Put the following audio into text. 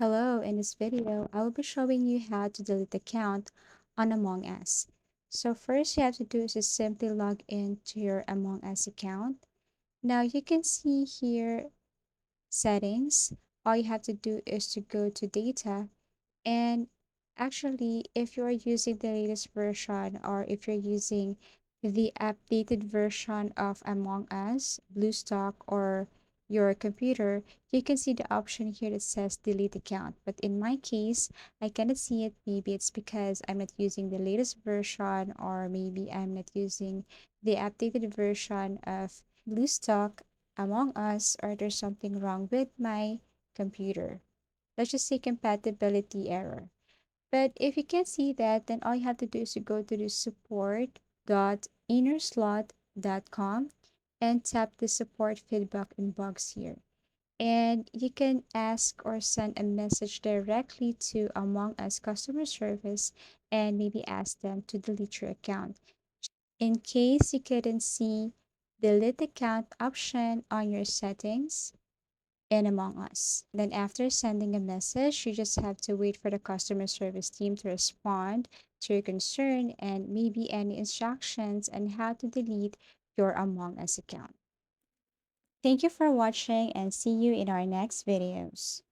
Hello, in this video, I will be showing you how to delete account on Among Us. So first you have to do is just simply log into your Among Us account. Now you can see here settings. All you have to do is to go to data and actually, if you are using the latest version or if you're using the updated version of Among Us, BlueStack, or your computer, you can see the option here that says delete account. But in my case, I cannot see it. Maybe it's because I'm not using the latest version, or maybe I'm not using the updated version of BlueStack, Among Us, or there's something wrong with my computer. Let's just say compatibility error. But if you can't see that, then all you have to do is to go to the support.innerslot.com and tap the support feedback inbox here. And you can ask or send a message directly to Among Us customer service and maybe ask them to delete your account. In case you couldn't see delete account option on your settings, in Among Us. Then, after sending a message, you just have to wait for the customer service team to respond to your concern and maybe any instructions on how to delete your Among Us account. Thank you for watching and see you in our next videos.